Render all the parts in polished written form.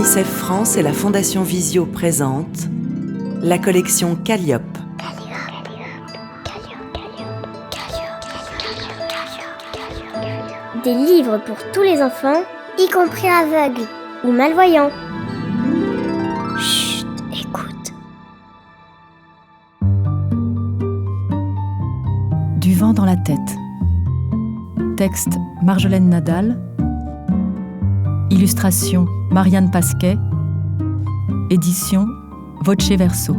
UNICEF France et la Fondation Visio présentent la collection Calliope. Des livres pour tous les enfants, y compris aveugles ou malvoyants. Chut, écoute. Du vent dans la tête. Texte Marjolaine Nadal. Illustration Marianne Pasquet. Édition Voce Verso.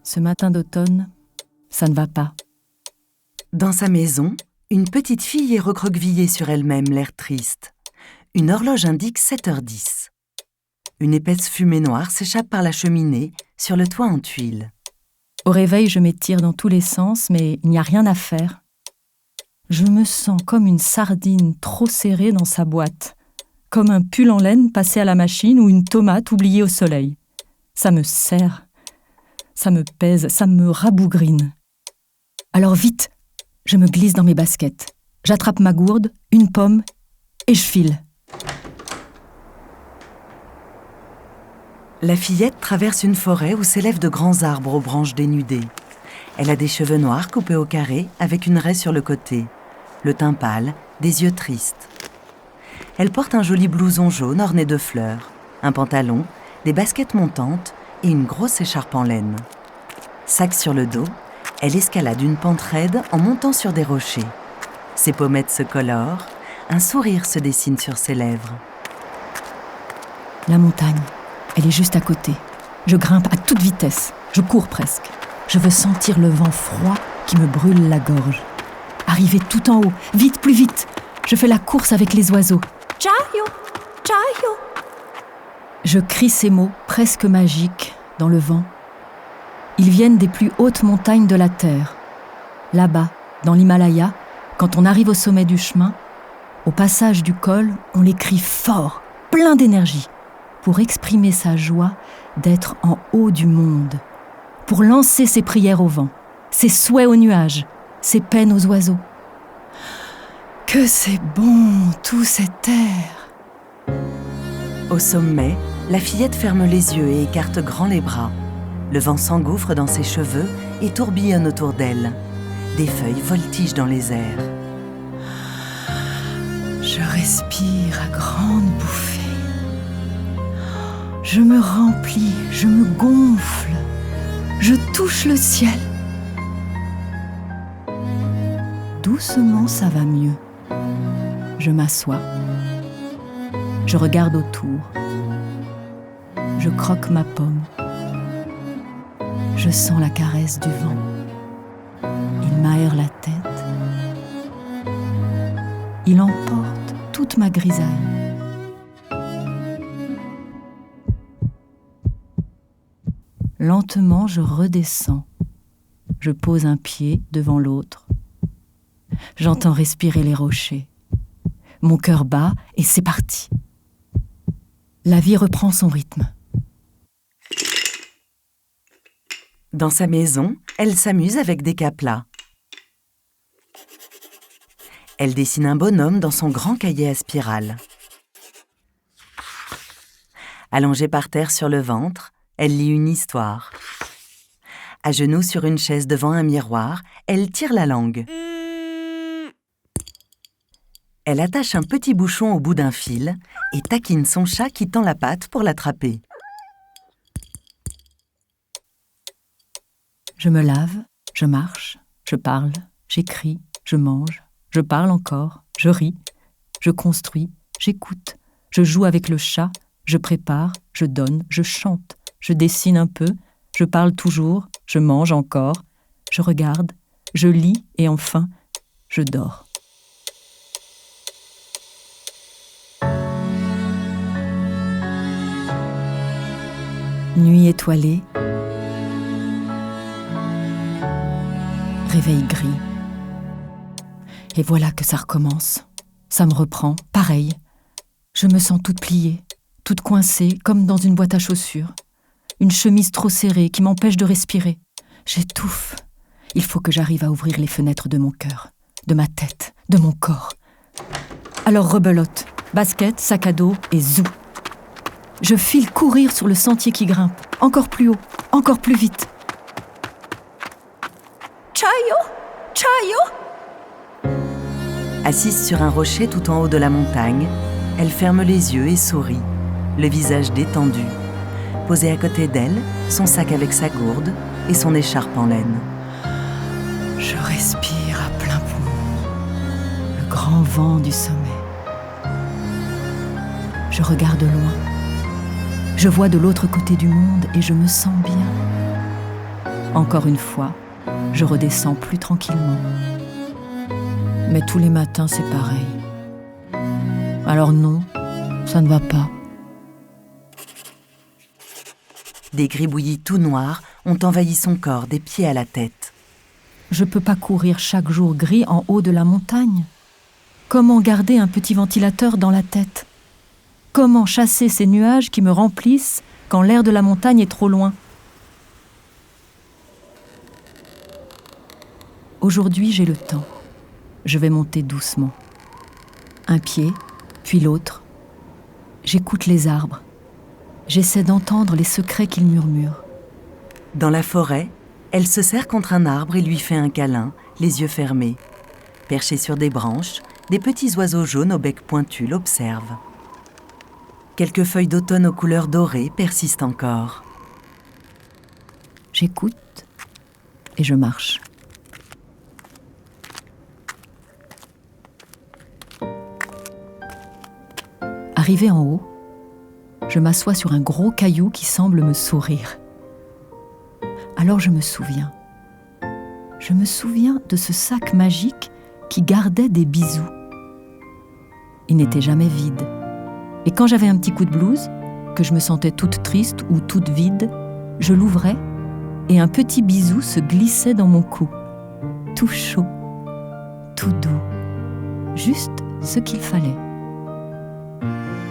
Ce matin d'automne, ça ne va pas. Dans sa maison, une petite fille est recroquevillée sur elle-même, l'air triste. Une horloge indique 7h10. Une épaisse fumée noire s'échappe par la cheminée, sur le toit en tuiles. Au réveil, je m'étire dans tous les sens, mais il n'y a rien à faire. Je me sens comme une sardine trop serrée dans sa boîte, comme un pull en laine passé à la machine ou une tomate oubliée au soleil. Ça me serre, ça me pèse, ça me rabougrine. Alors vite, je me glisse dans mes baskets. J'attrape ma gourde, une pomme, et je file. La fillette traverse une forêt où s'élèvent de grands arbres aux branches dénudées. Elle a des cheveux noirs coupés au carré avec une raie sur le côté, le teint pâle, des yeux tristes. Elle porte un joli blouson jaune orné de fleurs, un pantalon, des baskets montantes et une grosse écharpe en laine. Sac sur le dos, elle escalade une pente raide en montant sur des rochers. Ses pommettes se colorent, un sourire se dessine sur ses lèvres. La montagne, elle est juste à côté. Je grimpe à toute vitesse, je cours presque. Je veux sentir le vent froid qui me brûle la gorge. Arriver tout en haut, vite, plus vite. Je fais la course avec les oiseaux. Chayo, chayo. Je crie ces mots presque magiques dans le vent. Ils viennent des plus hautes montagnes de la Terre. Là-bas, dans l'Himalaya, quand on arrive au sommet du chemin, au passage du col, on les crie fort, plein d'énergie, pour exprimer sa joie d'être en haut du monde, pour lancer ses prières au vent, ses souhaits aux nuages, ses peines aux oiseaux. Que c'est bon, tout cet air! Au sommet, la fillette ferme les yeux et écarte grand les bras. Le vent s'engouffre dans ses cheveux et tourbillonne autour d'elle. Des feuilles voltigent dans les airs. Je respire à grandes bouffées. Je me remplis, je me gonfle. Je touche le ciel. Doucement, ça va mieux. Je m'assois. Je regarde autour. Je croque ma pomme. Je sens la caresse du vent. Il m'aère la tête. Il emporte toute ma grisaille. Lentement, je redescends. Je pose un pied devant l'autre. J'entends respirer les rochers. Mon cœur bat et c'est parti. La vie reprend son rythme. Dans sa maison, elle s'amuse avec des caplas. Elle dessine un bonhomme dans son grand cahier à spirale. Allongée par terre sur le ventre, elle lit une histoire. À genoux sur une chaise devant un miroir, elle tire la langue. Elle attache un petit bouchon au bout d'un fil et taquine son chat qui tend la patte pour l'attraper. Je me lave, je marche, je parle, j'écris, je mange, je parle encore, je ris, je construis, j'écoute, je joue avec le chat, je prépare, je donne, je chante, je dessine un peu, je parle toujours, je mange encore, je regarde, je lis et enfin, je dors. Nuit étoilée, réveil gris. Et voilà que ça recommence. Ça me reprend, pareil. Je me sens toute pliée, toute coincée, comme dans une boîte à chaussures. Une chemise trop serrée qui m'empêche de respirer. J'étouffe. Il faut que j'arrive à ouvrir les fenêtres de mon cœur, de ma tête, de mon corps. Alors rebelote, basket, sac à dos et zou. Je file courir sur le sentier qui grimpe, encore plus haut, encore plus vite. Chayo, Chayo! Assise sur un rocher tout en haut de la montagne, elle ferme les yeux et sourit, le visage détendu. Posé à côté d'elle, son sac avec sa gourde et son écharpe en laine. Je respire à plein poumon, le grand vent du sommet. Je regarde loin. Je vois de l'autre côté du monde et je me sens bien. Encore une fois, je redescends plus tranquillement. Mais tous les matins, c'est pareil. Alors non, ça ne va pas. Des gribouillis tout noirs ont envahi son corps des pieds à la tête. Je ne peux pas courir chaque jour gris en haut de la montagne. Comment garder un petit ventilateur dans la tête ? Comment chasser ces nuages qui me remplissent quand l'air de la montagne est trop loin ? Aujourd'hui, j'ai le temps. Je vais monter doucement. Un pied, puis l'autre. J'écoute les arbres. J'essaie d'entendre les secrets qu'ils murmurent. Dans la forêt, elle se serre contre un arbre et lui fait un câlin, les yeux fermés. Perchés sur des branches, des petits oiseaux jaunes au bec pointu l'observent. Quelques feuilles d'automne aux couleurs dorées persistent encore. J'écoute et je marche. Arrivé en haut, je m'assois sur un gros caillou qui semble me sourire. Alors je me souviens. Je me souviens de ce sac magique qui gardait des bisous. Il n'était jamais vide. Et quand j'avais un petit coup de blues, que je me sentais toute triste ou toute vide, je l'ouvrais et un petit bisou se glissait dans mon cou. Tout chaud, tout doux, juste ce qu'il fallait.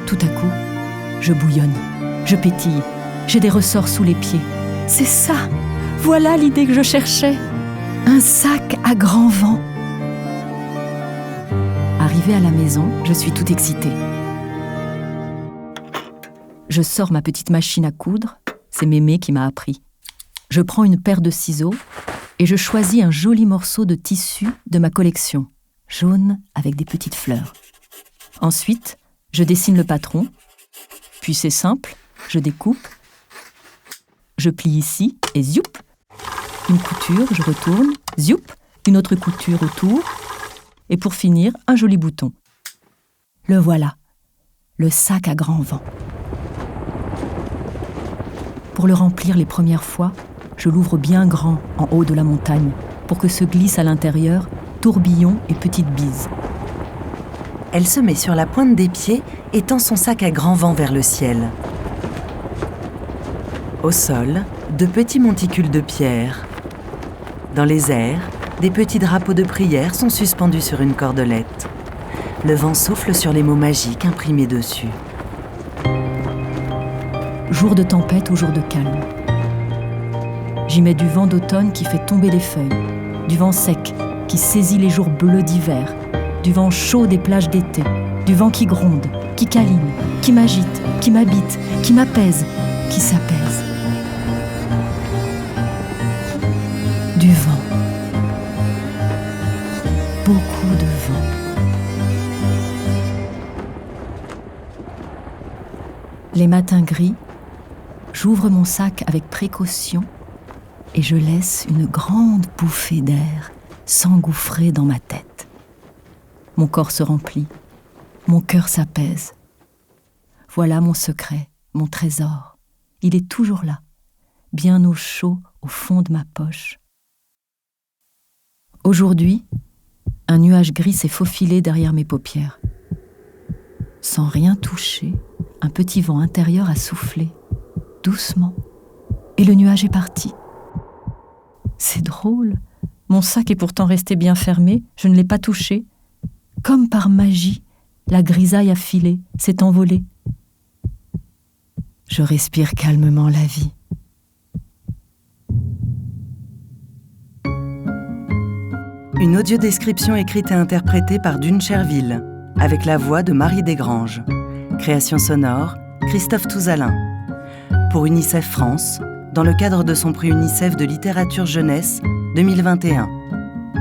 Tout à coup, je bouillonne, je pétille, j'ai des ressorts sous les pieds. C'est ça, voilà l'idée que je cherchais. Un sac à grand vent. Arrivée à la maison, je suis toute excitée. Je sors ma petite machine à coudre, c'est Mémé qui m'a appris. Je prends une paire de ciseaux et je choisis un joli morceau de tissu de ma collection, jaune avec des petites fleurs. Ensuite, je dessine le patron, puis c'est simple, je découpe, je plie ici et zioup, une couture, je retourne, zioup, une autre couture autour, et pour finir, un joli bouton. Le voilà, le sac à grand vent. Pour le remplir les premières fois, je l'ouvre bien grand en haut de la montagne pour que se glissent à l'intérieur tourbillons et petites bises. Elle se met sur la pointe des pieds et tend son sac à grand vent vers le ciel. Au sol, de petits monticules de pierre. Dans les airs, des petits drapeaux de prière sont suspendus sur une cordelette. Le vent souffle sur les mots magiques imprimés dessus. Jour de tempête ou jour de calme. J'y mets du vent d'automne qui fait tomber les feuilles, du vent sec qui saisit les jours bleus d'hiver, du vent chaud des plages d'été, du vent qui gronde, qui câline, qui m'agite, qui m'habite, qui m'apaise, qui s'apaise. Du vent. Beaucoup de vent. Les matins gris, j'ouvre mon sac avec précaution et je laisse une grande bouffée d'air s'engouffrer dans ma tête. Mon corps se remplit, mon cœur s'apaise. Voilà mon secret, mon trésor. Il est toujours là, bien au chaud au fond de ma poche. Aujourd'hui, un nuage gris s'est faufilé derrière mes paupières. Sans rien toucher, un petit vent intérieur a soufflé, doucement, et le nuage est parti. C'est drôle, mon sac est pourtant resté bien fermé, je ne l'ai pas touché. Comme par magie, la grisaille a filé, s'est envolée. Je respire calmement la vie. Une audiodescription écrite et interprétée par Dune Cherville, avec la voix de Marie Desgranges. Création sonore, Christophe Touzalin. Pour UNICEF France, dans le cadre de son prix UNICEF de littérature jeunesse 2021.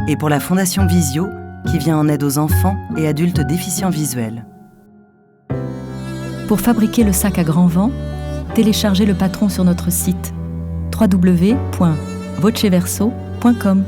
Et pour la Fondation Visio, qui vient en aide aux enfants et adultes déficients visuels. Pour fabriquer le sac à grand vent, téléchargez le patron sur notre site www.voceverso.com.